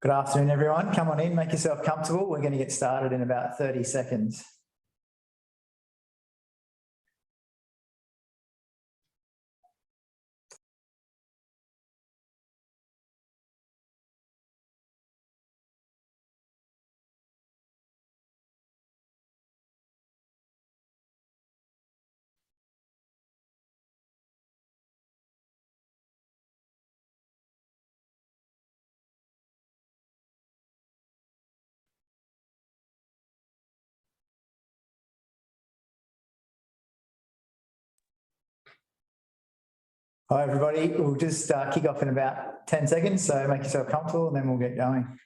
Good afternoon, everyone. Come on in, make yourself comfortable. We're going to get started in about 30 seconds. Hi, everybody. We'll just kick off in about 10 seconds, so make yourself comfortable and then we'll get going.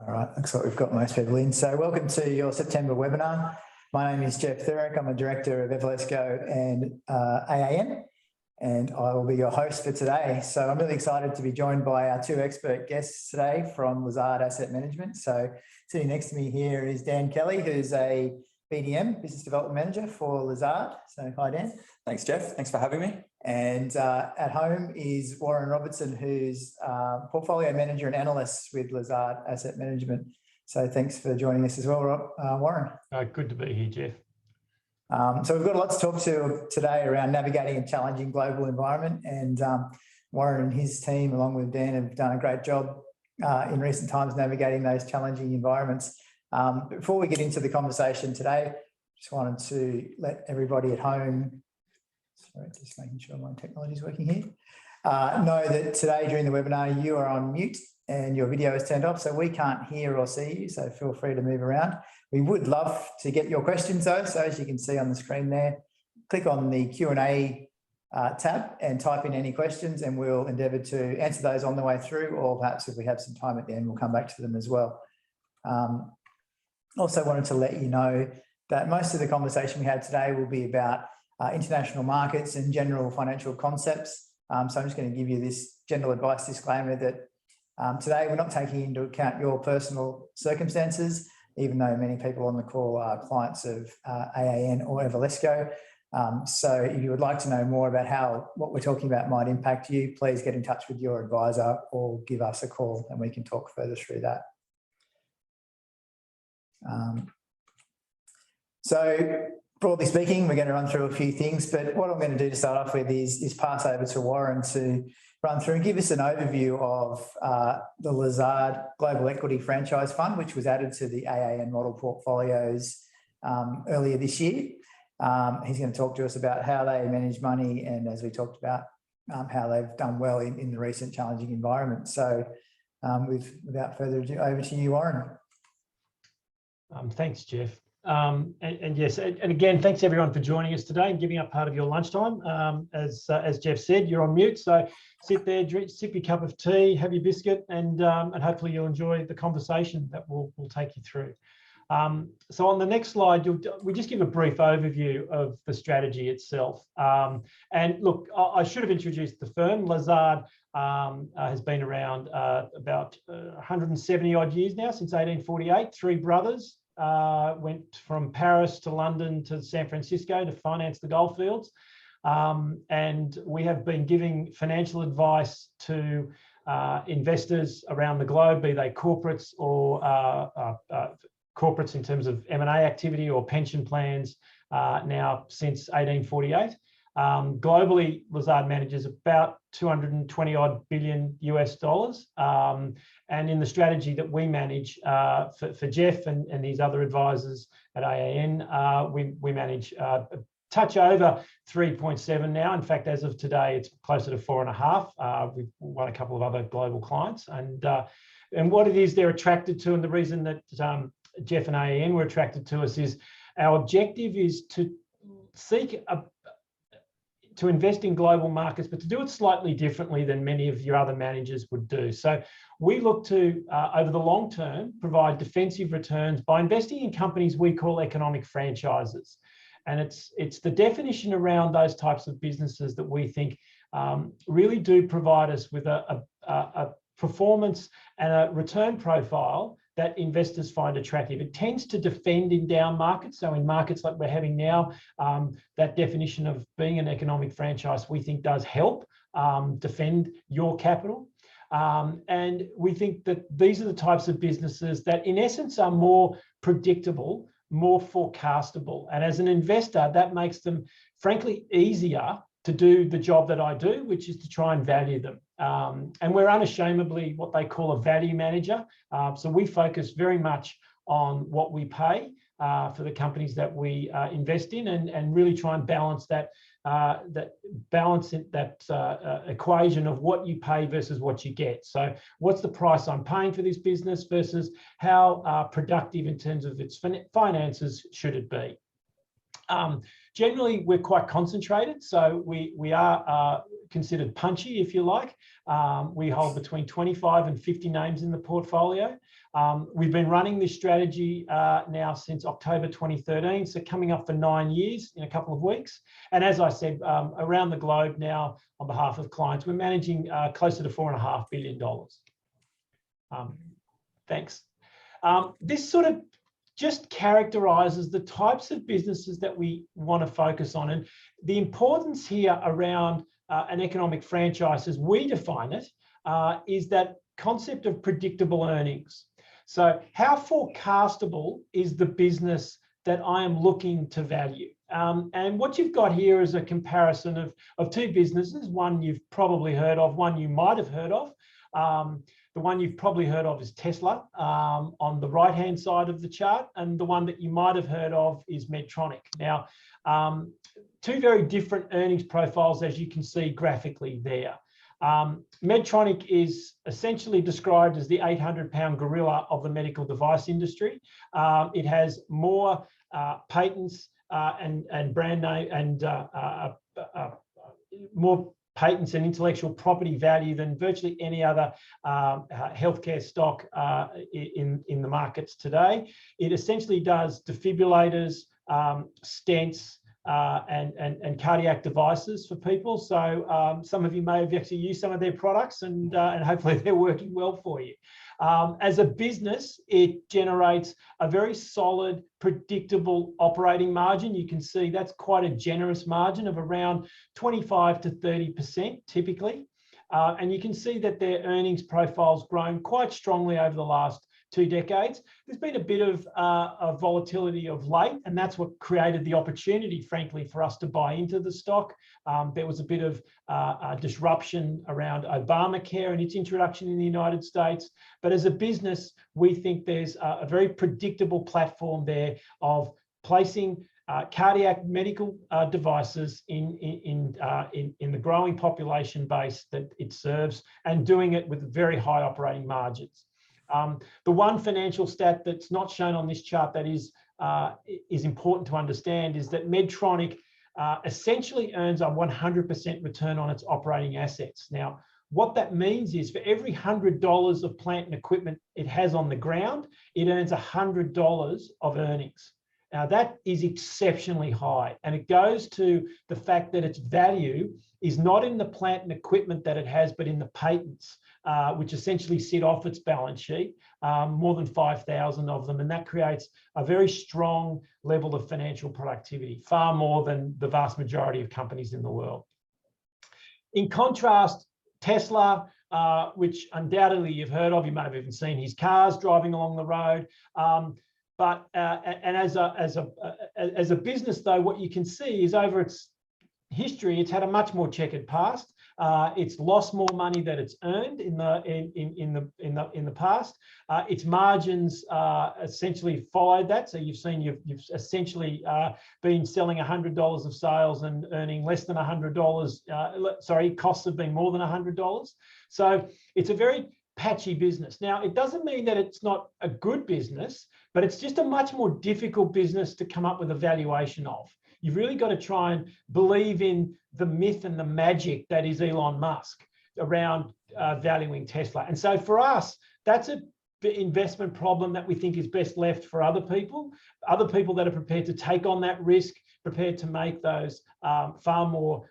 All right, looks like we've got most people in. So welcome to your September webinar. My name is Jeff Thurrock. I'm a director of AFSL and AAN, and I will be your host for today. So I'm really excited to be joined by our two expert guests today from Lazard Asset Management. So sitting next to me here is Dan Kelly, who's a BDM, Business Development Manager for Lazard. So hi, Dan. Thanks, Jeff. Thanks for having me. And at home is Warryn Robertson, who's Portfolio Manager and Analyst with Lazard Asset Management. So thanks for joining us as well, Warryn. Good to be here, Jeff. So we've got a lot to talk to today around navigating a challenging global environment, and Warryn and his team, along with Dan, have done a great job in recent times navigating those challenging environments. Before we get into the conversation today, just wanted to let everybody at home, sorry, just making sure my technology is working here, know that today during the webinar you are on mute and your video is turned off, so we can't hear or see you, so feel free to move around. We would love to get your questions though, so as you can see on the screen there, click on the Q&A tab and type in any questions and we'll endeavour to answer those on the way through, or perhaps if we have some time at the end, we'll come back to them as well. Also wanted to let you know that most of the conversation we had today will be about international markets and general financial concepts. So I'm just going to give you this general advice disclaimer that today we're not taking into account your personal circumstances, even though many people on the call are clients of AAN or Everlesco. So if you would like to know more about how what we're talking about might impact you, please get in touch with your advisor or give us a call and we can talk further through that. So broadly speaking, we're going to run through a few things, but what I'm going to do to start off with is pass over to Warryn to run through and give us an overview of the Lazard Global Equity Franchise Fund, which was added to the AAN model portfolios earlier this year. He's going to talk to us about how they manage money and, as we talked about, how they've done well in the recent challenging environment. So without further ado, over to you, Warryn. Thanks, Jeff. And yes, and again, thanks everyone for joining us today and giving up part of your lunchtime. As Jeff said, you're on mute, so sit there, drink, sip your cup of tea, have your biscuit, and hopefully you'll enjoy the conversation that we'll take you through. So on the next slide, we just give a brief overview of the strategy itself. And look, I should have introduced the firm. Lazard has been around about 170 odd years now, since 1848. Three brothers went from Paris to London to San Francisco to finance the goldfields. And we have been giving financial advice to investors around the globe, be they corporates or corporates in terms of M&A activity or pension plans now since 1848. Globally, Lazard manages about 220 odd billion US dollars. And in the strategy that we manage for Jeff and his other advisors at AAN, we manage a touch over 3.7 now. In fact, as of today, it's closer to 4.5. We've won a couple of other global clients. And what it is they're attracted to, and the reason that Jeff and AAN were attracted to us, is our objective is to seek to invest in global markets, but to do it slightly differently than many of your other managers would do. So we look to, over the long term, provide defensive returns by investing in companies we call economic franchises. And it's the definition around those types of businesses that we think really do provide us with a performance and a return profile that investors find attractive. It tends to defend in down markets. So in markets like we're having now, that definition of being an economic franchise, we think does help defend your capital. And we think that these are the types of businesses that in essence are more predictable, more forecastable. And as an investor, that makes them frankly easier to do the job that I do, which is to try and value them. And we're unashamedly what they call a value manager. So we focus very much on what we pay for the companies that we invest in, and really try and balance that equation of what you pay versus what you get. So what's the price I'm paying for this business versus how productive in terms of its finances should it be? Generally, we're quite concentrated, so we are considered punchy, if you like. We hold between 25 and 50 names in the portfolio. We've been running this strategy now since October 2013, so coming up for 9 years in a couple of weeks. And as I said, around the globe now, on behalf of clients, we're managing closer to $4.5 billion. Thanks. This sort of just characterises the types of businesses that we want to focus on. And the importance here around an economic franchise, as we define it, is that concept of predictable earnings. So how forecastable is the business that I am looking to value? And what you've got here is a comparison of two businesses, one you've probably heard of, one you might have heard of. The one you've probably heard of is Tesla on the right-hand side of the chart, and the one that you might have heard of is Medtronic. Now, two very different earnings profiles, as you can see graphically there. Medtronic is essentially described as the 800-pound gorilla of the medical device industry. It has more patents and brand name and more patents and intellectual property value than virtually any other healthcare stock in the markets today. It essentially does defibrillators, stents, and cardiac devices for people. So some of you may have actually used some of their products, and hopefully they're working well for you. As a business, it generates a very solid, predictable operating margin. You can see that's quite a generous margin of around 25 to 30% typically. And you can see that their earnings profile's grown quite strongly over the last 2 decades. There's been a bit of volatility of late, and that's what created the opportunity, frankly, for us to buy into the stock. There was a bit of disruption around Obamacare and its introduction in the United States. But as a business, we think there's a very predictable platform there of placing cardiac medical devices in the growing population base that it serves, and doing it with very high operating margins. The one financial stat that's not shown on this chart that is important to understand is that Medtronic essentially earns a 100% return on its operating assets. Now, what that means is for every $100 of plant and equipment it has on the ground, it earns $100 of earnings. Now, that is exceptionally high, and it goes to the fact that its value is not in the plant and equipment that it has, but in the patents, which essentially sit off its balance sheet, more than 5,000 of them, and that creates a very strong level of financial productivity, far more than the vast majority of companies in the world. In contrast, Tesla, which undoubtedly you've heard of, you may have even seen his cars driving along the road. But as a business, though, what you can see is over its history, it's had a much more checkered past. It's lost more money than it's earned in the past. Its margins essentially followed that. So you've seen you've essentially been selling $100 of sales and earning less than $100. Sorry, costs have been more than $100. So it's a very patchy business. Now, it doesn't mean that it's not a good business, but it's just a much more difficult business to come up with a valuation of. You've really got to try and believe in the myth and the magic that is Elon Musk around valuing Tesla. And so for us, that's an investment problem that we think is best left for other people that are prepared to take on that risk, prepared to make those far more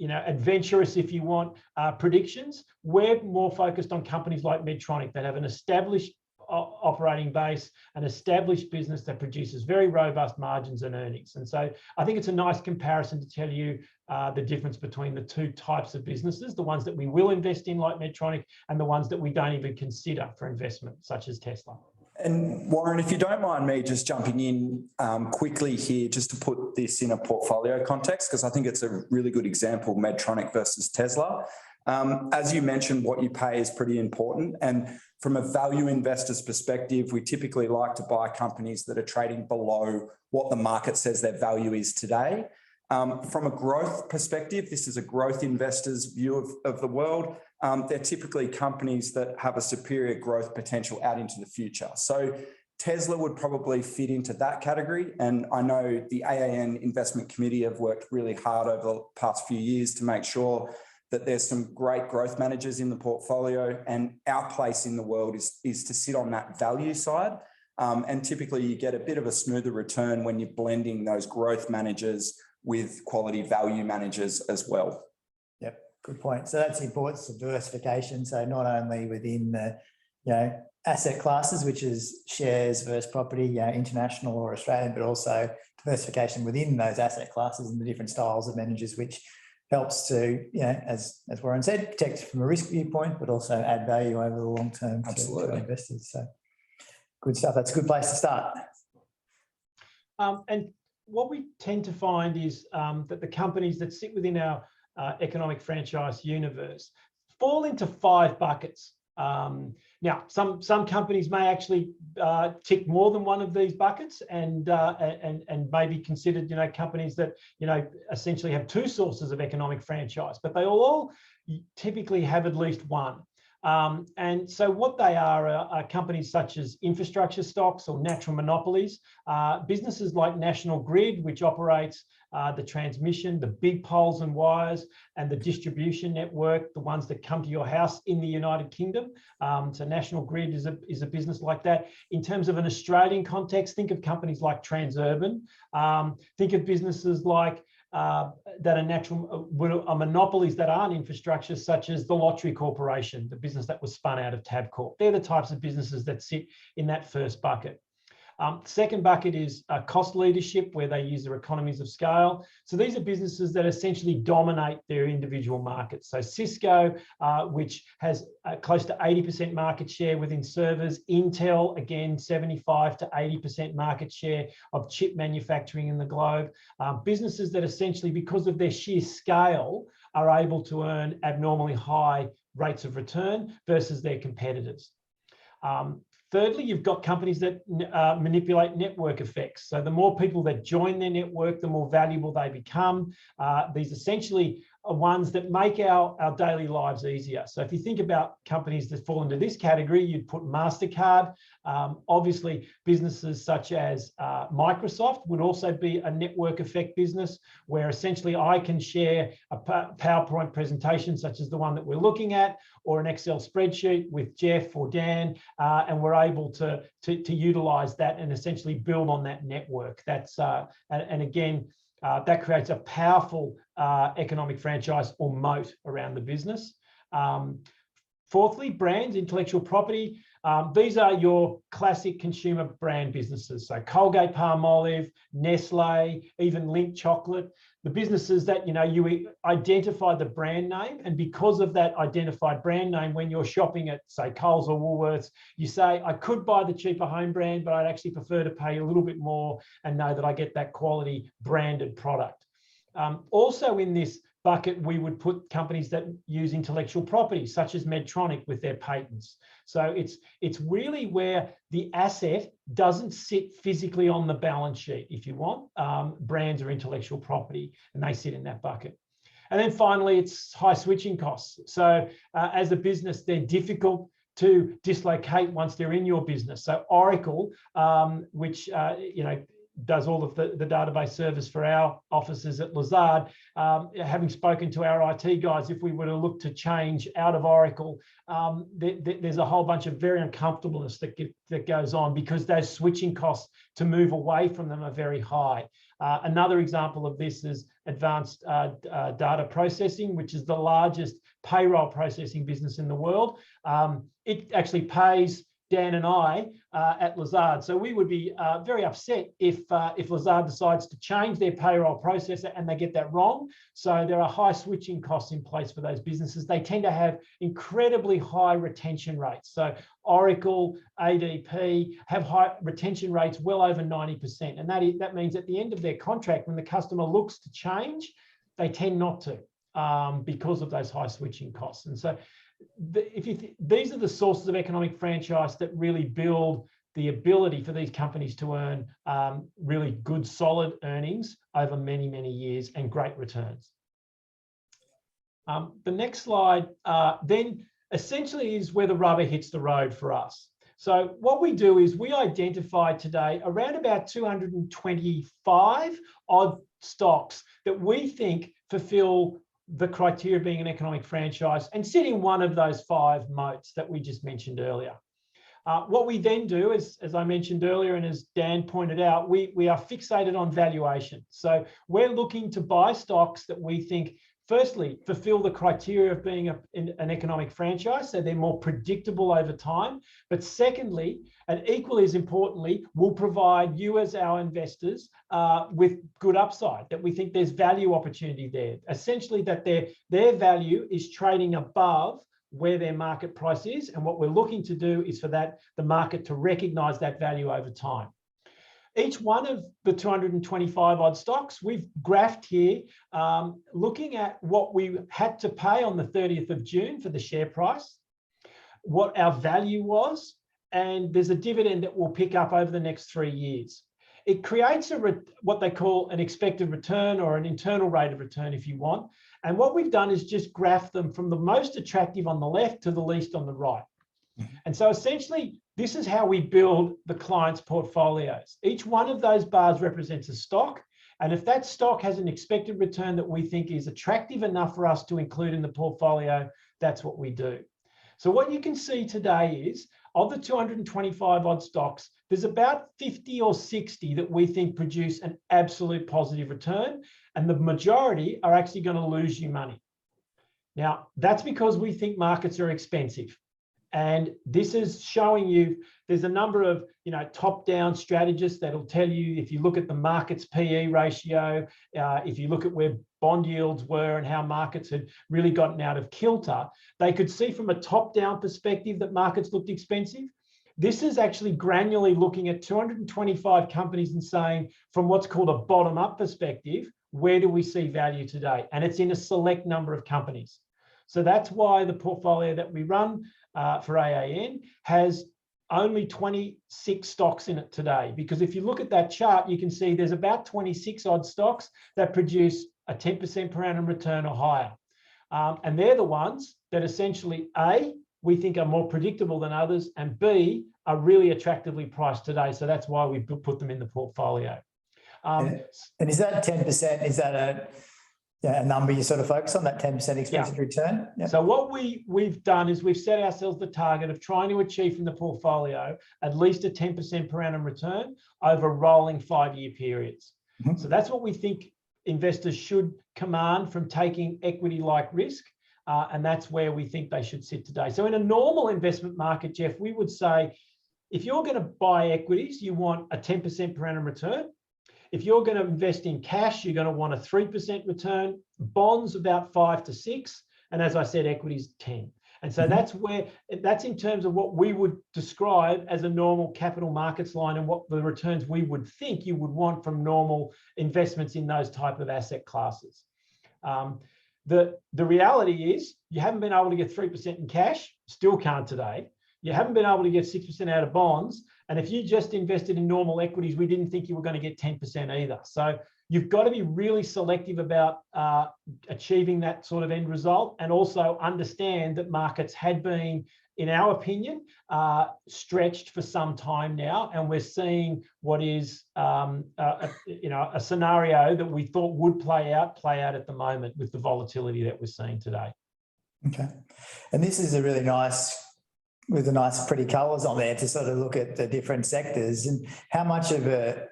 adventurous, if you want, predictions. We're more focused on companies like Medtronic that have an established operating base, an established business that produces very robust margins and earnings. And so I think it's a nice comparison to tell you the difference between the two types of businesses, the ones that we will invest in like Medtronic and the ones that we don't even consider for investment, such as Tesla. And Warren, if you don't mind me just jumping in quickly here, just to put this in a portfolio context, because I think it's a really good example, Medtronic versus Tesla. As you mentioned, what you pay is pretty important. And from a value investor's perspective, we typically like to buy companies that are trading below what the market says their value is today. From a growth perspective, this is a growth investor's view of the world. They're typically companies that have a superior growth potential out into the future. So Tesla would probably fit into that category. And I know the AAN investment committee have worked really hard over the past few years to make sure that there's some great growth managers in the portfolio, and our place in the world is to sit on that value side. And typically you get a bit of a smoother return when you're blending those growth managers with quality value managers as well. Yep, good point. So that's the importance of diversification. So not only within the asset classes, which is shares versus property, international or Australian, but also diversification within those asset classes and the different styles of managers, which helps to, as Warren said, protect from a risk viewpoint, but also add value over the long term to investors. So good stuff. That's a good place to start. And what we tend to find is that the companies that sit within our economic franchise universe fall into 5 buckets. Now, some companies may actually tick more than one of these buckets, and may be considered, companies that essentially have 2 sources of economic franchise, but they all typically have at least one. And so what they are companies such as infrastructure stocks or natural monopolies, businesses like National Grid, which operates the transmission, the big poles and wires, and the distribution network, the ones that come to your house in the United Kingdom. So National Grid is a business like that. In terms of an Australian context, think of companies like Transurban. Think of businesses like that are monopolies that aren't infrastructure, such as the Lottery Corporation, the business that was spun out of Tabcorp. They're the types of businesses that sit in that first bucket. Second bucket is cost leadership, where they use their economies of scale. So these are businesses that essentially dominate their individual markets. So Cisco, which has close to 80% market share within servers. Intel, again, 75 to 80% market share of chip manufacturing in the globe. Businesses that essentially, because of their sheer scale, are able to earn abnormally high rates of return versus their competitors. Thirdly, you've got companies that manipulate network effects. So the more people that join their network, the more valuable they become. These essentially are ones that make our daily lives easier. So if you think about companies that fall into this category, you'd put MasterCard. Obviously, businesses such as Microsoft would also be a network effect business, where essentially I can share a PowerPoint presentation such as the one that we're looking at, or an Excel spreadsheet with Jeff or Dan, and we're able to utilize that and essentially build on that network. That's and again, that creates a powerful economic franchise or moat around the business. Fourthly, brands, intellectual property. These are your classic consumer brand businesses. So Colgate Palmolive, Nestle, even Lindt Chocolate. The businesses that, you identify the brand name, and because of that identified brand name, when you're shopping at, say, Coles or Woolworths, you say, I could buy the cheaper home brand, but I'd actually prefer to pay a little bit more and know that I get that quality branded product. Also in this bucket, we would put companies that use intellectual property, such as Medtronic with their patents. So it's really where the asset doesn't sit physically on the balance sheet, if you want, brands or intellectual property, and they sit in that bucket. And then finally, it's high switching costs. So as a business, they're difficult to dislocate once they're in your business. So Oracle, which does all of the database service for our offices at Lazard, having spoken to our IT guys, if we were to look to change out of Oracle, there's a whole bunch of very uncomfortableness that goes on, because those switching costs to move away from them are very high. Another example of this is advanced data processing, which is the largest payroll processing business in the world. It actually pays Dan and I at Lazard. So we would be very upset if Lazard decides to change their payroll processor and they get that wrong. So there are high switching costs in place for those businesses. They tend to have incredibly high retention rates. So Oracle, ADP have high retention rates well over 90%. And that means at the end of their contract, when the customer looks to change, they tend not to because of those high switching costs. And so these are the sources of economic franchise that really build the ability for these companies to earn really good, solid earnings over many, many years and great returns. The next slide then essentially is where the rubber hits the road for us. So what we do is we identify today around about 225 odd stocks that we think fulfill the criteria of being an economic franchise and sit in one of those 5 moats that we just mentioned earlier. What we then do is, as I mentioned earlier, and as Dan pointed out, we are fixated on valuation. So we're looking to buy stocks that we think, firstly, fulfill the criteria of being an economic franchise, so they're more predictable over time. But secondly, and equally as importantly, will provide you as our investors with good upside, that we think there's value opportunity there. Essentially, that their value is trading above where their market price is. And what we're looking to do is for the market to recognize that value over time. Each one of the 225 odd stocks, we've graphed here, looking at what we had to pay on the 30th of June for the share price, what our value was, and there's a dividend that we'll pick up over the next 3 years. It creates what they call an expected return or an internal rate of return, if you want. And what we've done is just graph them from the most attractive on the left to the least on the right. And so essentially, this is how we build the client's portfolios. Each one of those bars represents a stock. And if that stock has an expected return that we think is attractive enough for us to include in the portfolio, that's what we do. So what you can see today is, of the 225 odd stocks, there's about 50 or 60 that we think produce an absolute positive return, and the majority are actually going to lose you money. Now, that's because we think markets are expensive. And this is showing you there's a number of top-down strategists that'll tell you, if you look at the market's PE ratio, if you look at where bond yields were and how markets had really gotten out of kilter, they could see from a top-down perspective that markets looked expensive. This is actually granularly looking at 225 companies and saying, from what's called a bottom-up perspective, where do we see value today? And it's in a select number of companies. So that's why the portfolio that we run for AAN has only 26 stocks in it today. Because if you look at that chart, you can see there's about 26 odd stocks that produce a 10% per annum return or higher. And they're the ones that essentially, A, we think are more predictable than others, and B, are really attractively priced today. So that's why we put them in the portfolio. And is that 10%, is that a number you sort of focus on, that 10% expected return? Yep. So what we've done is we've set ourselves the target of trying to achieve from the portfolio at least a 10% per annum return over rolling 5-year periods. Mm-hmm. So that's what we think investors should command from taking equity-like risk. And that's where we think they should sit today. So in a normal investment market, Jeff, we would say, if you're going to buy equities, you want a 10% per annum return. If you're going to invest in cash, you're going to want a 3% return, bonds about 5 to 6, and as I said, equities 10. And so that's in terms of what we would describe as a normal capital markets line and what the returns we would think you would want from normal investments in those type of asset classes. The reality is you haven't been able to get 3% in cash, still can't today. You haven't been able to get 6% out of bonds. And if you just invested in normal equities, we didn't think you were going to get 10% either. So you've got to be really selective about achieving that sort of end result, and also understand that markets had been, in our opinion, stretched for some time now. And we're seeing what is a scenario that we thought would play out at the moment with the volatility that we're seeing today. Okay. And this is a really nice, with the nice pretty colours on there to sort of look at the different sectors. And how much of a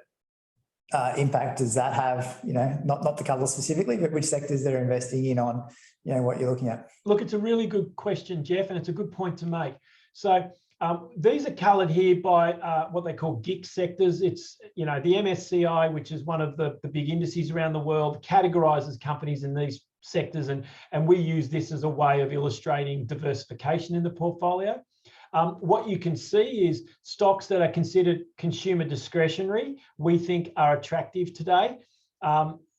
impact does that have? Not the colour specifically, but which sectors they're investing in on, what you're looking at. Look, it's a really good question, Jeff, and it's a good point to make. So these are coloured here by what they call GIC sectors. It's, the MSCI, which is one of the big indices around the world, categorises companies in these sectors, and we use this as a way of illustrating diversification in the portfolio. What you can see is stocks that are considered consumer discretionary, we think are attractive today.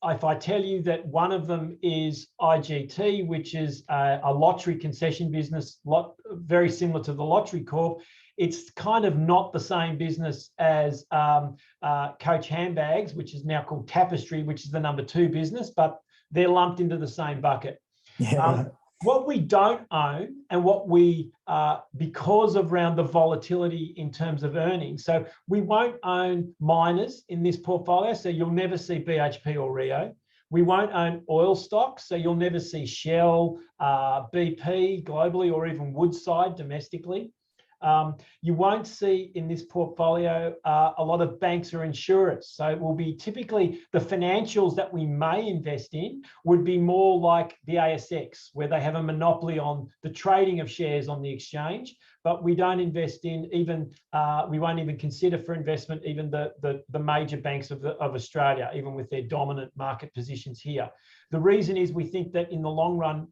If I tell you that one of them is IGT, which is a lottery concession business, very similar to the Lottery Corp, it's kind of not the same business as Coach Handbags, which is now called Tapestry, which is the number 2 business, but they're lumped into the same bucket. Yeah. What we don't own, and what we, because of around the volatility in terms of earnings, so we won't own miners in this portfolio, so you'll never see BHP or Rio. We won't own oil stocks, so you'll never see Shell, BP globally, or even Woodside domestically. You won't see in this portfolio a lot of banks or insurers. So it will be typically the financials that we may invest in would be more like the ASX, where they have a monopoly on the trading of shares on the exchange. But we don't invest in even, we won't even consider for investment even the major banks of Australia, even with their dominant market positions here. The reason is we think that in the long run,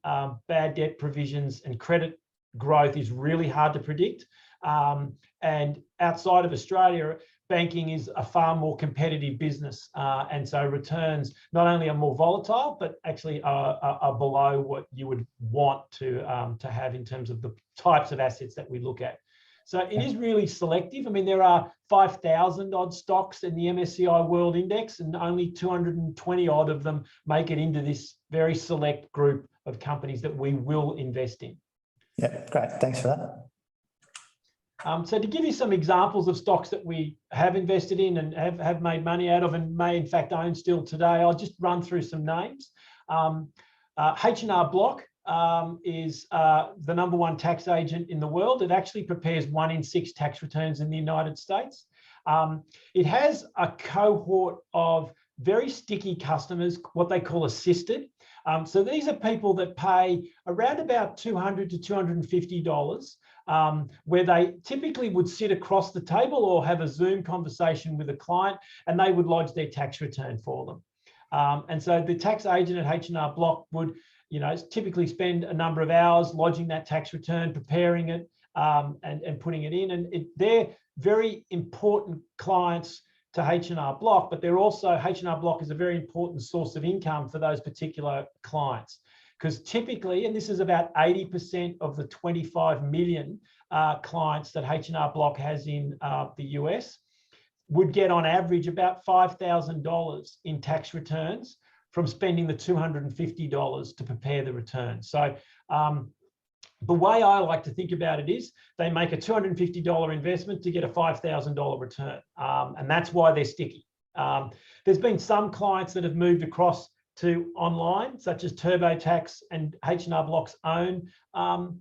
bad debt provisions and credit growth is really hard to predict. And outside of Australia, banking is a far more competitive business. And so returns not only are more volatile, but actually are below what you would want to have in terms of the types of assets that we look at. So it is really selective. I mean, there are 5,000 odd stocks in the MSCI World Index, and only 220 odd of them make it into this very select group of companies that we will invest in. Yeah, great. Thanks for that. So to give you some examples of stocks that we have invested in and have made money out of and may in fact own still today, I'll just run through some names. H&R Block is the number 1 tax agent in the world. It actually prepares 1 in 6 tax returns in the United States. It has a cohort of very sticky customers, what they call assisted. So these are people that pay around about $200 to $250, where they typically would sit across the table or have a Zoom conversation with a client, and they would lodge their tax return for them. And so the tax agent at H&R Block would, typically spend a number of hours lodging that tax return, preparing it, and putting it in. And they're very important clients to H&R Block, but they're also, H&R Block is a very important source of income for those particular clients. Because typically, and this is about 80% of the 25 million clients that H&R Block has in the US, would get on average about $5,000 in tax returns from spending the $250 to prepare the return. So the way I like to think about it is they make a $250 investment to get a $5,000 return. And that's why they're sticky. There's been some clients that have moved across to online, such as TurboTax and H&R Block's own online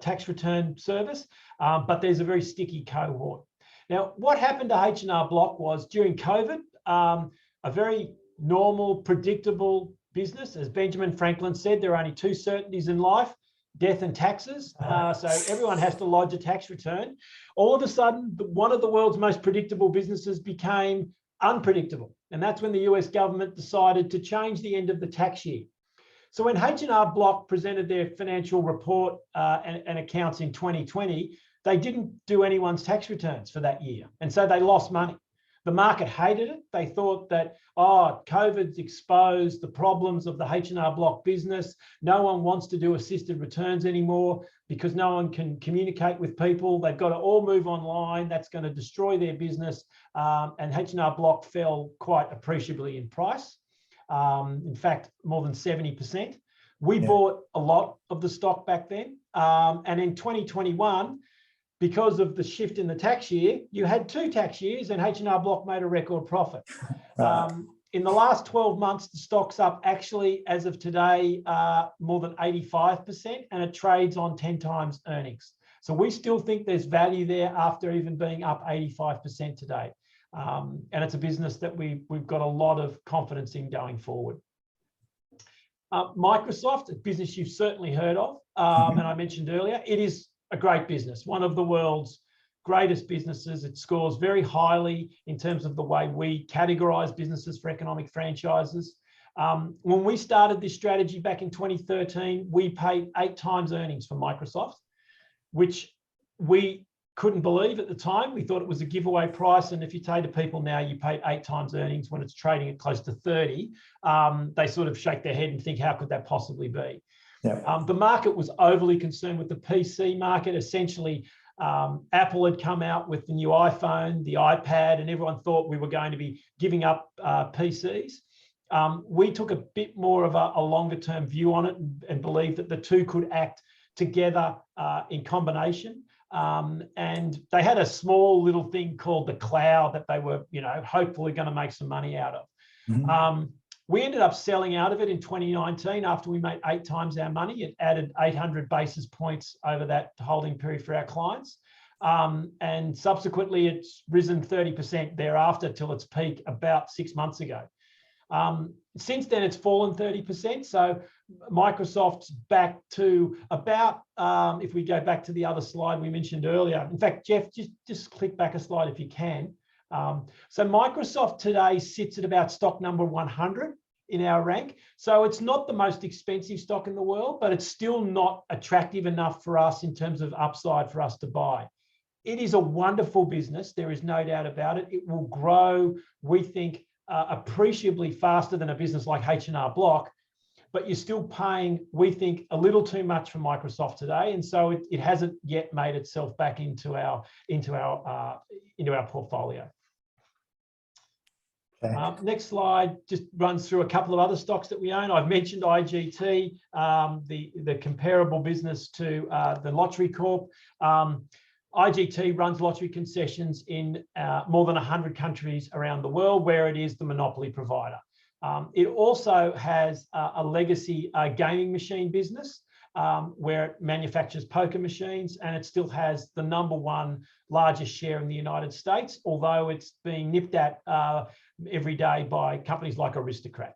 tax return service, but there's a very sticky cohort. Now, what happened to H&R Block was during COVID, a very normal, predictable business. As Benjamin Franklin said, there are only 2 certainties in life: death and taxes. So everyone has to lodge a tax return. All of a sudden, one of the world's most predictable businesses became unpredictable. And that's when the US government decided to change the end of the tax year. So when H&R Block presented their financial report and accounts in 2020, they didn't do anyone's tax returns for that year. And so they lost money. The market hated it. They thought that, COVID's exposed the problems of the H&R Block business. No one wants to do assisted returns anymore because no one can communicate with people. They've got to all move online. That's going to destroy their business. And H&R Block fell quite appreciably in price. In fact, more than 70%. We bought a lot of the stock back then. And in 2021, because of the shift in the tax year, you had 2 tax years and H&R Block made a record profit. In the last 12 months, the stock's up actually, as of today, more than 85%, and it trades on 10 times earnings. So we still think there's value there after even being up 85% today. And it's a business that we've got a lot of confidence in going forward. Microsoft, a business you've certainly heard of, and I mentioned earlier, it is a great business, one of the world's greatest businesses. It scores very highly in terms of the way we categorize businesses for economic franchises. When we started this strategy back in 2013, we paid 8 times earnings for Microsoft, which we couldn't believe at the time. We thought it was a giveaway price. And if you say to people now, you pay 8 times earnings when it's trading at close to 30, they sort of shake their head and think, how could that possibly be? Yeah. The market was overly concerned with the PC market. Essentially, Apple had come out with the new iPhone, the iPad, and everyone thought we were going to be giving up PCs. We took a bit more of a longer term view on it and believed that the two could act together in combination. And they had a small little thing called the cloud that they were, hopefully going to make some money out of. Mm-hmm. We ended up selling out of it in 2019 after we made 8 times our money. It added 800 basis points over that holding period for our clients. And subsequently, it's risen 30% thereafter till its peak about 6 months ago. Since then, it's fallen 30%. So Microsoft's back to about, if we go back to the other slide we mentioned earlier. In fact, Jeff, just click back a slide if you can. So Microsoft today sits at about stock number 100 in our rank. So it's not the most expensive stock in the world, but it's still not attractive enough for us in terms of upside for us to buy. It is a wonderful business. There is no doubt about it. It will grow, we think, appreciably faster than a business like H&R Block, but you're still paying, we think, a little too much for Microsoft today, and so it hasn't yet made itself back into our portfolio. Okay. Next slide just runs through a couple of other stocks that we own. I've mentioned IGT, the comparable business to the Lottery Corp. IGT runs lottery concessions in more than 100 countries around the world, where it is the monopoly provider. It also has a legacy gaming machine business where it manufactures poker machines, and it still has the #1 largest share in the United States, although it's being nipped at every day by companies like Aristocrat.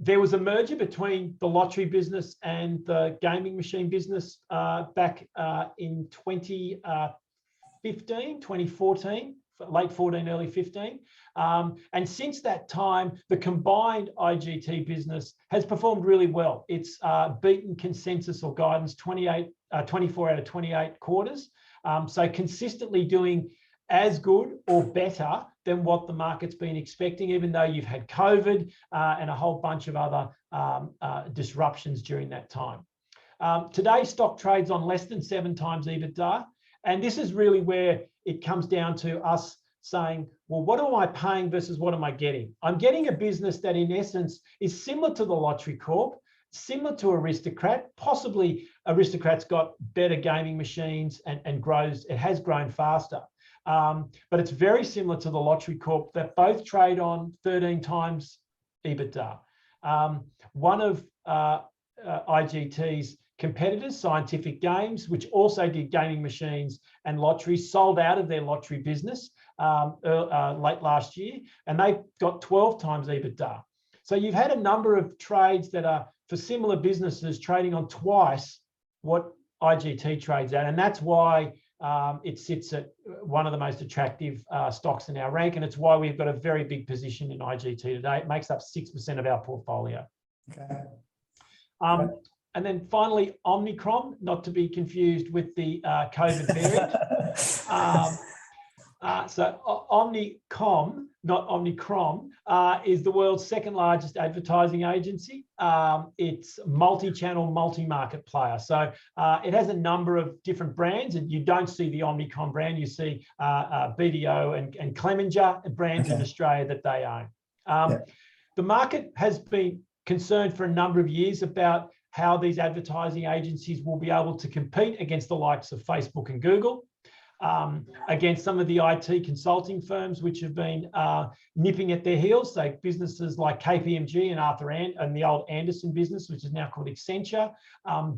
There was a merger between the lottery business and the gaming machine business back in 2014, late 14, early 15. And since that time, the combined IGT business has performed really well. It's beaten consensus or guidance 24 out of 28 quarters. So consistently doing as good or better than what the market's been expecting, even though you've had COVID and a whole bunch of other disruptions during that time. Today, stock trades on less than 7 times EBITDA. And this is really where it comes down to us saying, well, what am I paying versus what am I getting? I'm getting a business that in essence is similar to the Lottery Corp, similar to Aristocrat. Possibly Aristocrat's got better gaming machines and grows, it has grown faster. But it's very similar to the Lottery Corp that both trade on 13 times EBITDA. One of IGT's competitors, Scientific Games, which also did gaming machines and lotteries, sold out of their lottery business late last year, and they've got 12 times EBITDA. So you've had a number of trades that are for similar businesses trading on twice what IGT trades at, and that's why it sits at one of the most attractive stocks in our rank, and it's why we've got a very big position in IGT today. It makes up 6% of our portfolio. Okay. And then finally, Omicron, not to be confused with the COVID variant. So Omnicom, not Omicron, is the world's 2nd largest advertising agency. It's multi-channel, multi-market player. So it has a number of different brands, and you don't see the Omnicom brand. You see BDO and Clemenger brands in Australia that they own. The market has been concerned for a number of years about how these advertising agencies will be able to compete against the likes of Facebook and Google. against some of the IT consulting firms which have been nipping at their heels. So businesses like KPMG and Arthur and the old Anderson business, which is now called Accenture,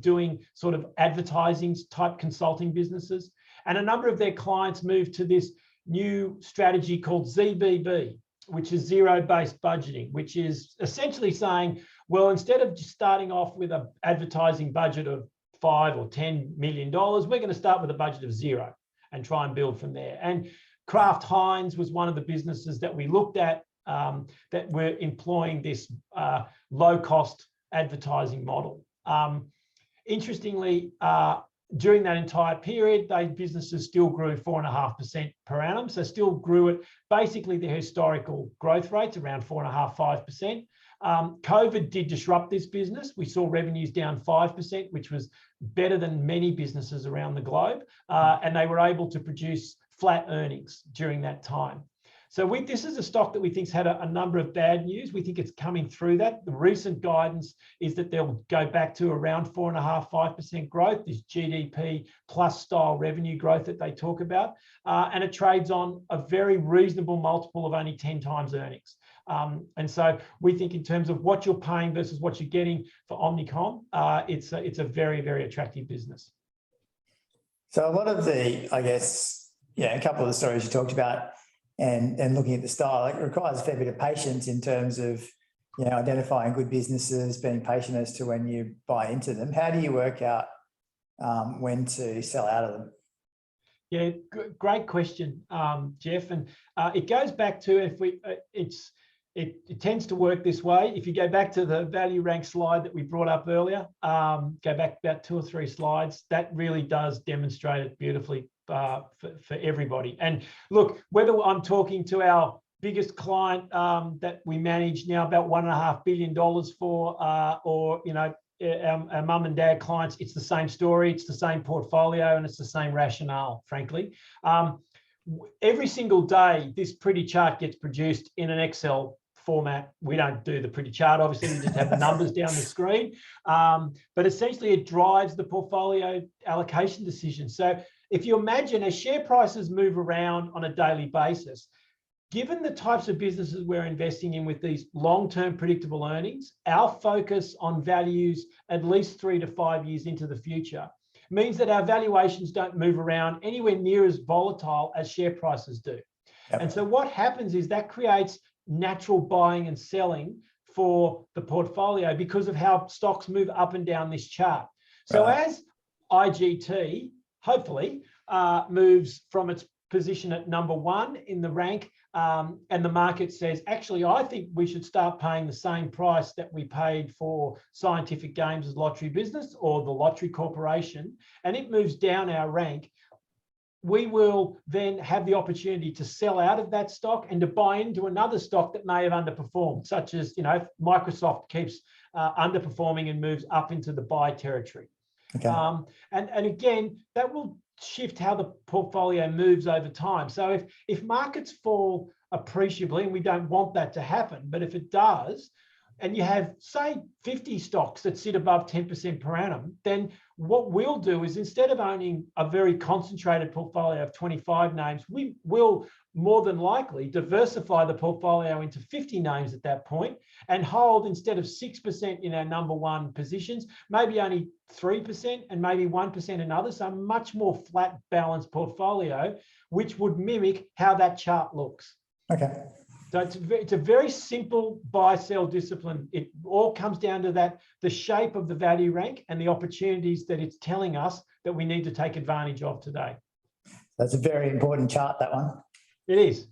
doing sort of advertising type consulting businesses. And a number of their clients moved to this new strategy called ZBB, which is zero-based budgeting, which is essentially saying, well, instead of just starting off with an advertising budget of $5 or $10 million, we're going to start with a budget of 0 and try and build from there. And Kraft Heinz was one of the businesses that we looked at that were employing this low-cost advertising model. Interestingly, during that entire period, those businesses still grew 4.5% per annum. So still grew at basically their historical growth rates, around 4.5–5%. COVID did disrupt this business. We saw revenues down 5%, which was better than many businesses around the globe. And they were able to produce flat earnings during that time. So this is a stock that we think's had a number of bad news. We think it's coming through that. The recent guidance is that they'll go back to around 4.5–5% growth, this GDP plus style revenue growth that they talk about. And it trades on a very reasonable multiple of only 10 times earnings. And so we think in terms of what you're paying versus what you're getting for Omnicom, it's a very, very attractive business. So a lot of the, I guess, a couple of the stories you talked about and looking at the style, it requires a fair bit of patience in terms of, identifying good businesses, being patient as to when you buy into them. How do you work out when to sell out of them? Yeah, great question, Jeff. And it goes back to it tends to work this way. If you go back to the value rank slide that we brought up earlier, go back about 2 or 3 slides, that really does demonstrate it beautifully for everybody. And look, whether I'm talking to our biggest client that we manage now about $1.5 billion for, or our mum and dad clients, it's the same story, it's the same portfolio, and it's the same rationale, frankly. Every single day, this pretty chart gets produced in an Excel format. We don't do the pretty chart, obviously, we just have the numbers down the screen. But essentially, it drives the portfolio allocation decision. So if you imagine as share prices move around on a daily basis, given the types of businesses we're investing in with these long-term predictable earnings, our focus on values at least 3 to 5 years into the future means that our valuations don't move around anywhere near as volatile as share prices do. Yep. And so what happens is that creates natural buying and selling for the portfolio because of how stocks move up and down this chart. So as IGT, hopefully, moves from its position at number 1 in the rank, and the market says, actually, I think we should start paying the same price that we paid for Scientific Games' lottery business or the Lottery Corporation, and it moves down our rank, we will then have the opportunity to sell out of that stock and to buy into another stock that may have underperformed, such as, Microsoft keeps underperforming and moves up into the buy territory. Okay. And again, that will shift how the portfolio moves over time. So if markets fall appreciably, and we don't want that to happen, but if it does, and you have, say, 50 stocks that sit above 10% per annum, then what we'll do is instead of owning a very concentrated portfolio of 25 names, we will more than likely diversify the portfolio into 50 names at that point and hold, instead of 6% in our number 1 positions, maybe only 3% and maybe 1% in others. So a much more flat, balanced portfolio, which would mimic how that chart looks. Okay. So it's a very simple buy-sell discipline. It all comes down to that, the shape of the value rank and the opportunities that it's telling us that we need to take advantage of today. That's a very important chart, that one. It is.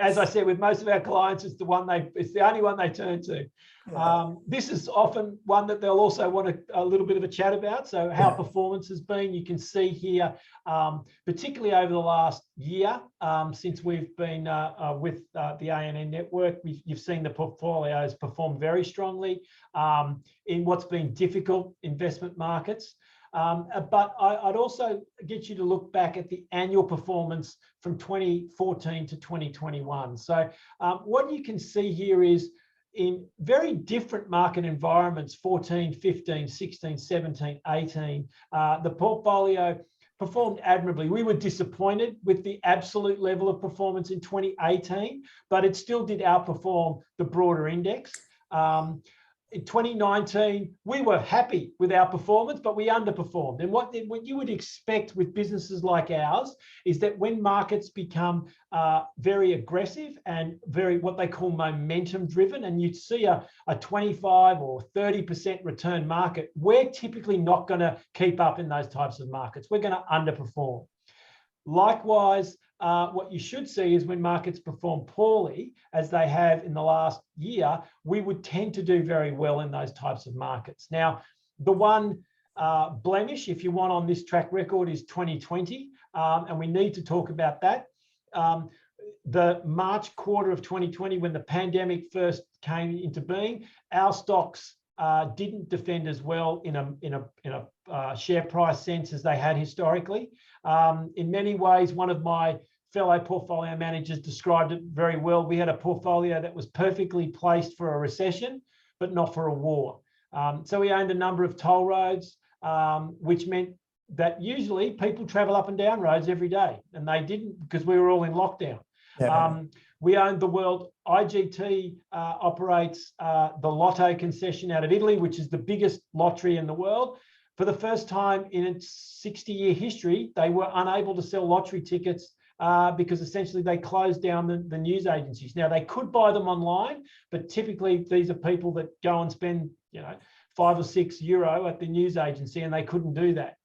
As I said, with most of our clients, it's the only one they turn to. Yeah. This is often one that they'll also want a little bit of a chat about. So how performance has been, you can see here, particularly over the last year, since we've been with the ANN network, you've seen the portfolios perform very strongly in what's been difficult investment markets. But I'd also get you to look back at the annual performance from 2014 to 2021. So what you can see here is in very different market environments, 14, 15, 16, 17, 18, the portfolio performed admirably. We were disappointed with the absolute level of performance in 2018, but it still did outperform the broader index. In 2019, we were happy with our performance, but we underperformed. And what you would expect with businesses like ours is that when markets become very aggressive and very what they call momentum driven, and you'd see a 25 or 30% return market, we're typically not going to keep up in those types of markets. We're going to underperform. Likewise, what you should see is when markets perform poorly, as they have in the last year, we would tend to do very well in those types of markets. Now, the one blemish, if you want, on this track record is 2020, and we need to talk about that. The March quarter of 2020, when the pandemic first came into being, our stocks didn't defend as well in a share price sense as they had historically. In many ways, one of my fellow portfolio managers described it very well. We had a portfolio that was perfectly placed for a recession, but not for a war. So we owned a number of toll roads, which meant that usually people travel up and down roads every day, and they didn't because we were all in lockdown. Yeah. We owned the world. IGT operates the Lotto concession out of Italy, which is the biggest lottery in the world. For the first time in its 60-year history, they were unable to sell lottery tickets because essentially they closed down the news agencies. Now, they could buy them online, but typically these are people that go and spend, you know, €5 or €6 at the news agency, and they couldn't do that.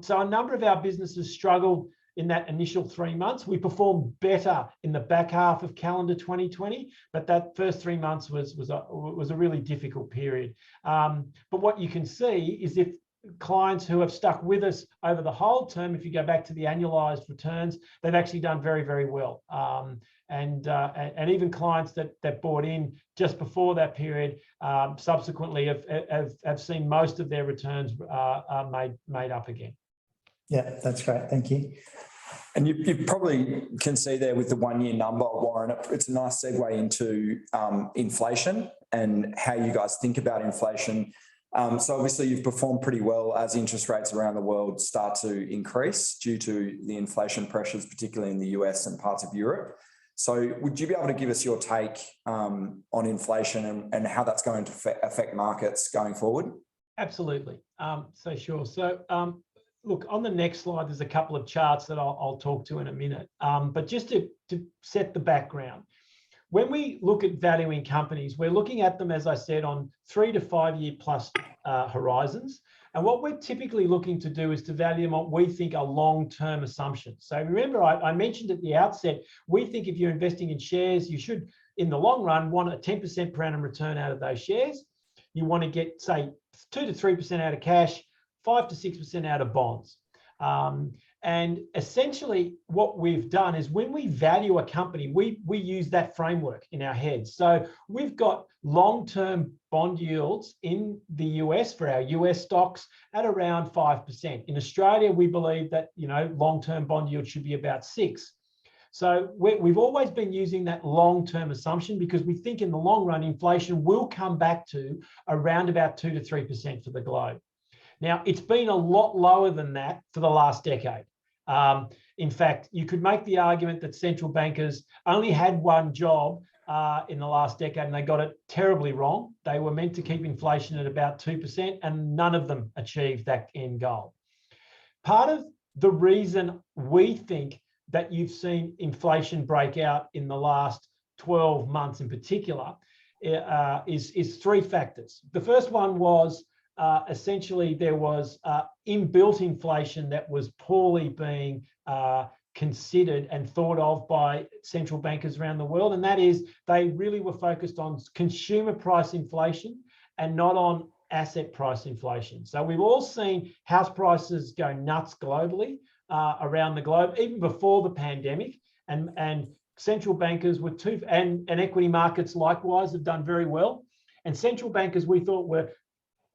So a number of our businesses struggled in that initial 3 months. We performed better in the back half of calendar 2020, but that first 3 months was a really difficult period. But what you can see is if clients who have stuck with us over the whole term, if you go back to the annualized returns, they've actually done very, very well. And even clients that bought in just before that period subsequently have seen most of their returns made up again. Yeah, that's great. Thank you. And you probably can see there with the 1 year number, Warren, it's a nice segue into inflation and how you guys think about inflation. So obviously you've performed pretty well as interest rates around the world start to increase due to the inflation pressures, particularly in the US and parts of Europe. So would you be able to give us your take on inflation and how that's going to affect markets going forward? Absolutely. So sure. So look, on the next slide, there's a couple of charts that I'll talk to in a minute. But just to set the background, when we look at valuing companies, we're looking at them, as I said, on 3 to 5 year plus horizons. And what we're typically looking to do is to value them on what we think are long-term assumptions. So remember, I mentioned at the outset, we think if you're investing in shares, you should, in the long run, want a 10% per annum return out of those shares. You want to get, say, 2 to 3% out of cash, 5 to 6% out of bonds. And essentially what we've done is when we value a company, we use that framework in our heads. So we've got long-term bond yields in the US for our US stocks at around 5%. In Australia, we believe that, you know, long-term bond yield should be about 6%. So we've always been using that long-term assumption because we think in the long run, inflation will come back to around about 2 to 3% for the globe. Now, it's been a lot lower than that for the last decade. In fact, you could make the argument that central bankers only had one job in the last decade, and they got it terribly wrong. They were meant to keep inflation at about 2%, and none of them achieved that end goal. Part of the reason we think that you've seen inflation break out in the last 12 months in particular is 3 factors. The first one was essentially there was inbuilt inflation that was poorly being considered and thought of by central bankers around the world. And that is they really were focused on consumer price inflation and not on asset price inflation. So we've all seen house prices go nuts globally around the globe, even before the pandemic. And central bankers were and equity markets likewise have done very well. And central bankers, we thought, were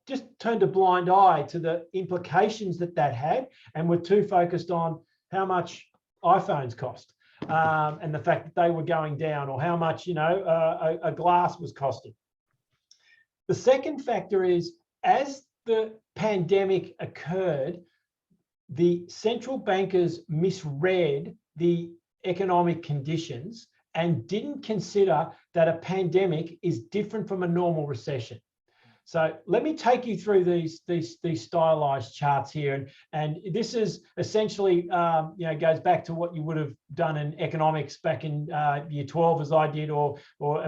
just turned a blind eye to the implications that had and were too focused on how much iPhones cost and the fact that they were going down, or how much, you know, a glass was costing. The second factor is, as the pandemic occurred, the central bankers misread the economic conditions and didn't consider that a pandemic is different from a normal recession. So let me take you through these stylized charts here, and this is essentially, you know, goes back to what you would have done in economics back in year 12, as I did, or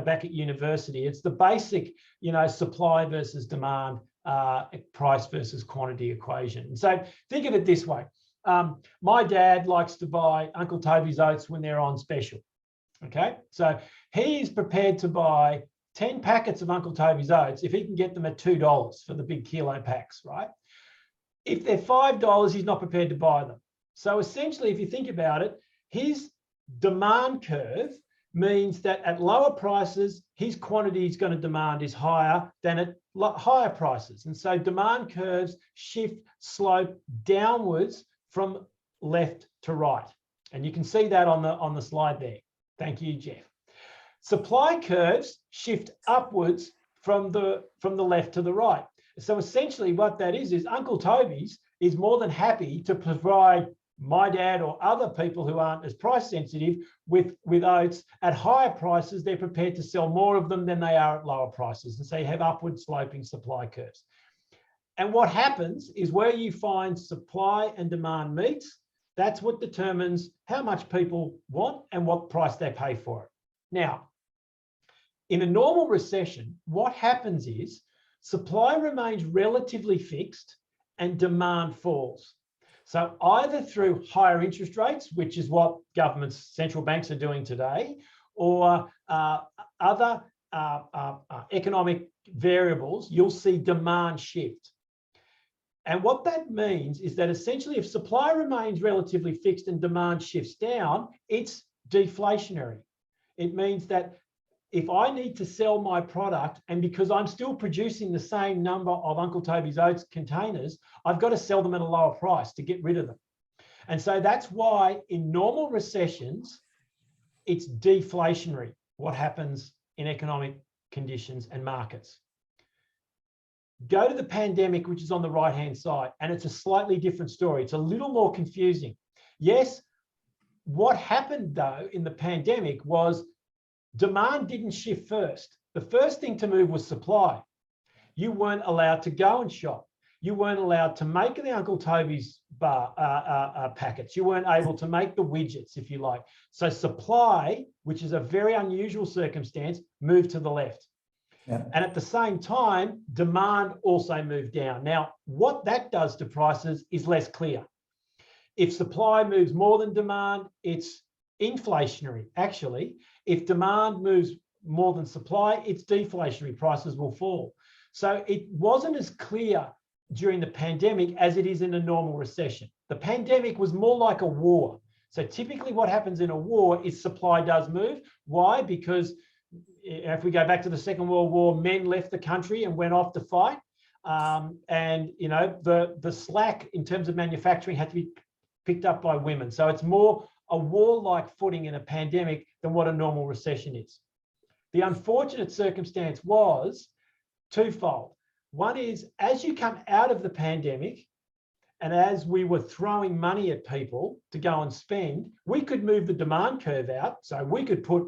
back at university. It's the basic, you know, supply versus demand, price versus quantity equation. And so think of it this way: my dad likes to buy Uncle Toby's oats when they're on special. Okay, so he's prepared to buy 10 packets of Uncle Toby's oats if he can get them at $2 for the big kilo packs, right? If they're $5, he's not prepared to buy them. So essentially, if you think about it, his demand curve means that at lower prices, his quantity he's going to demand is higher than at higher prices. And so demand curves slope downwards from left to right. And you can see that on the slide there. Thank you, Jeff. Supply curves shift upwards from the left to the right. So essentially what that is Uncle Toby's is more than happy to provide my dad or other people who aren't as price sensitive with oats at higher prices. They're prepared to sell more of them than they are at lower prices. And so you have upward sloping supply curves. And what happens is, where you find supply and demand meets, that's what determines how much people want and what price they pay for it. Now, in a normal recession, what happens is supply remains relatively fixed and demand falls. So either through higher interest rates, which is what governments, central banks are doing today, or other economic variables, you'll see demand shift. And what that means is that essentially, if supply remains relatively fixed and demand shifts down, it's deflationary. It means that if I need to sell my product, and because I'm still producing the same number of Uncle Toby's Oats containers, I've got to sell them at a lower price to get rid of them. And so that's why in normal recessions, it's deflationary, what happens in economic conditions and markets. Go to the pandemic, which is on the right-hand side, and it's a slightly different story. It's a little more confusing. Yes, what happened though in the pandemic was demand didn't shift first. The first thing to move was supply. You weren't allowed to go and shop. You weren't allowed to make the Uncle Toby's packets. You weren't able to make the widgets, if you like. So supply, which is a very unusual circumstance, moved to the left. Yeah. And at the same time, demand also moved down. Now, what that does to prices is less clear. If supply moves more than demand, it's inflationary, actually. If demand moves more than supply, it's deflationary. Prices will fall. So it wasn't as clear during the pandemic as it is in a normal recession. The pandemic was more like a war. So typically what happens in a war is supply does move. Why? Because if we go back to the Second World War, men left the country and went off to fight. And you know, the slack in terms of manufacturing had to be picked up by women. So it's more a war-like footing in a pandemic than what a normal recession is. The unfortunate circumstance was twofold. One is, as you come out of the pandemic, and as we were throwing money at people to go and spend, we could move the demand curve out. So we could put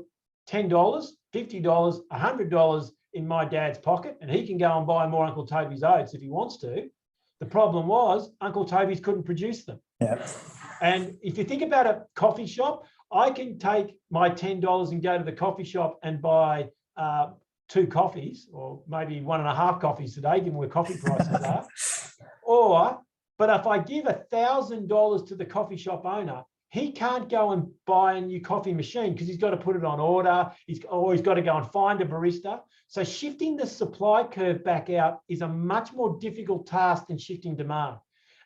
$10, $50, $100 in my dad's pocket, and he can go and buy more Uncle Toby's Oats if he wants to. The problem was Uncle Toby's couldn't produce them. Yeah. And if you think about a coffee shop, I can take my $10 and go to the coffee shop and buy 2 coffees, or maybe 1.5 coffees today, given where coffee prices are. But if I give $1,000 to the coffee shop owner, he can't go and buy a new coffee machine because he's got to put it on order. He's got to go and find a barista. So shifting the supply curve back out is a much more difficult task than shifting demand.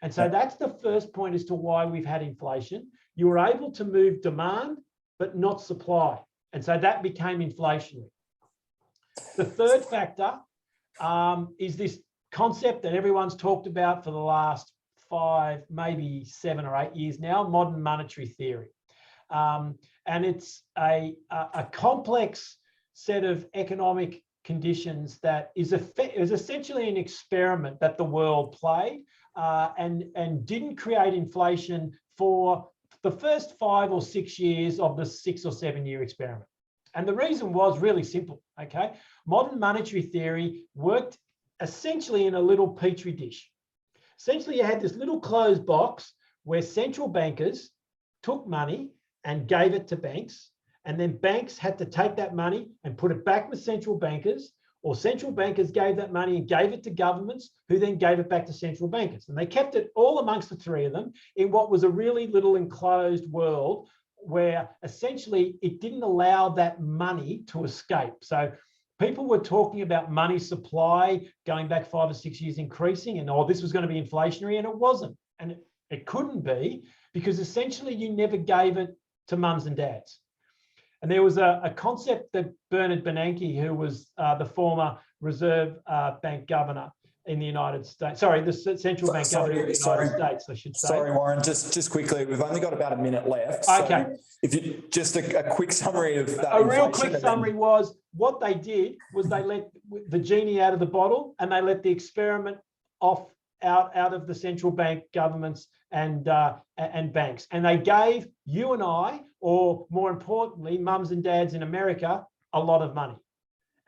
And so that's the first point as to why we've had inflation. You were able to move demand, but not supply. And so that became inflationary. The third factor is this concept that everyone's talked about for the last 5, maybe 7 or 8 years now, modern monetary theory. And it's a complex set of economic conditions that is essentially an experiment that the world played and didn't create inflation for the first 5 or 6 years of the 6 or 7 year experiment. And the reason was really simple, okay? Modern monetary theory worked essentially in a little petri dish. Essentially, you had this little closed box where central bankers took money and gave it to banks, and then banks had to take that money and put it back with central bankers, or central bankers gave that money and gave it to governments, who then gave it back to central bankers. And they kept it all amongst the three of them in what was a really little enclosed world where essentially it didn't allow that money to escape. So people were talking about money supply going back 5 or 6 years increasing, and this was going to be inflationary, and it wasn't. And it couldn't be, because essentially you never gave it to mums and dads. And there was a concept that Bernard Bernanke, who was the former Reserve Bank governor in the United States, the central bank governor of the United States, I should say. Sorry, Warren, just quickly, we've only got about a minute left. Okay. So if you just a quick summary of that. A real quick summary was what they did was they let the genie out of the bottle, and they let the experiment out of the central bank governments and banks. And they gave you and I, or more importantly, mums and dads in America, a lot of money.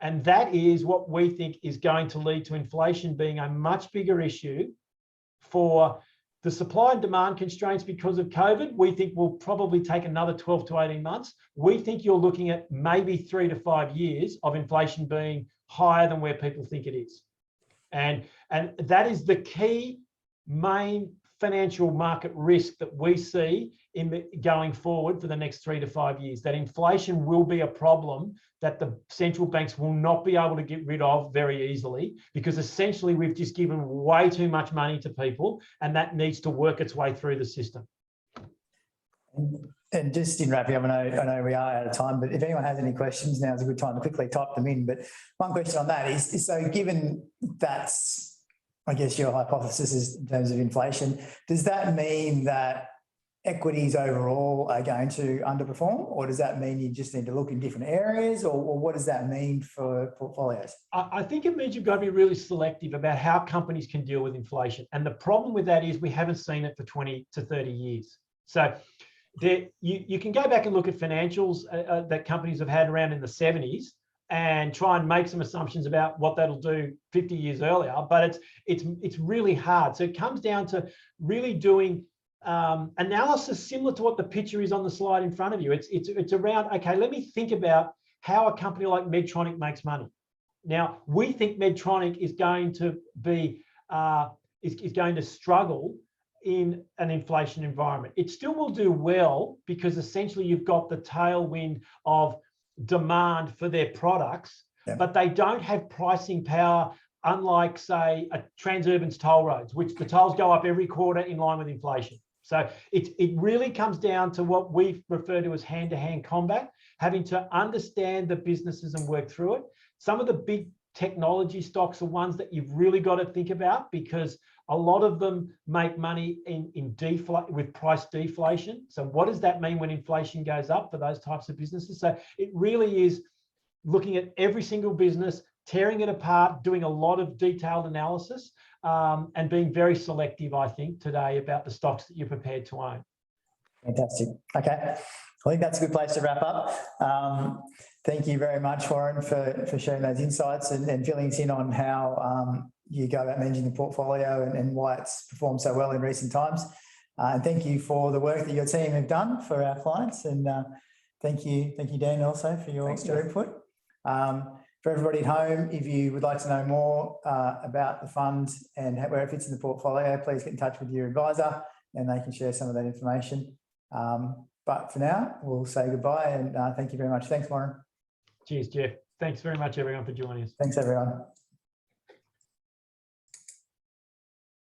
And that is what we think is going to lead to inflation being a much bigger issue. For the supply and demand constraints because of COVID, we think will probably take another 12 to 18 months. We think you're looking at maybe 3 to 5 years of inflation being higher than where people think it is. And that is the key main financial market risk that we see in going forward for the next 3 to 5 years, that inflation will be a problem that the central banks will not be able to get rid of very easily, because essentially we've just given way too much money to people, and that needs to work its way through the system. And just in wrapping up, I know we are out of time, but if anyone has any questions, now is a good time to quickly type them in. But one question on that is so given that's, I guess, your hypothesis is in terms of inflation, does that mean that equities overall are going to underperform, or does that mean you just need to look in different areas, or what does that mean for portfolios? I think it means you've got to be really selective about how companies can deal with inflation. And the problem with that is we haven't seen it for 20 to 30 years. So you can go back and look at financials that companies have had around in the 70s and try and make some assumptions about what that'll do 50 years earlier, but it's really hard. So it comes down to really doing analysis similar to what the picture is on the slide in front of you. It's around, okay, let me think about how a company like Medtronic makes money. Now, we think Medtronic is going to be is going to struggle in an inflation environment. It still will do well because essentially you've got the tailwind of demand for their products, but they don't have pricing power, unlike, say, a Transurban's toll roads, which the tolls go up every quarter in line with inflation. So it really comes down to what we refer to as hand-to-hand combat, having to understand the businesses and work through it. Some of the big technology stocks are ones that you've really got to think about, because a lot of them make money with price deflation. So what does that mean when inflation goes up for those types of businesses? So it really is looking at every single business, tearing it apart, doing a lot of detailed analysis, and being very selective, I think, today about the stocks that you're prepared to own. Fantastic. Okay. I think that's a good place to wrap up. Thank you very much, Warryn, for sharing those insights and filling us in on how you go about managing the portfolio and why it's performed so well in recent times. And thank you for the work that your team have done for our clients. And thank you, Dan, also for your input. For everybody at home, if you would like to know more about the fund and where it fits in the portfolio, please get in touch with your advisor and they can share some of that information. But for now, we'll say goodbye and thank you very much. Thanks, Warryn. Cheers, Jeff. Thanks very much, everyone, for joining us. Thanks, everyone.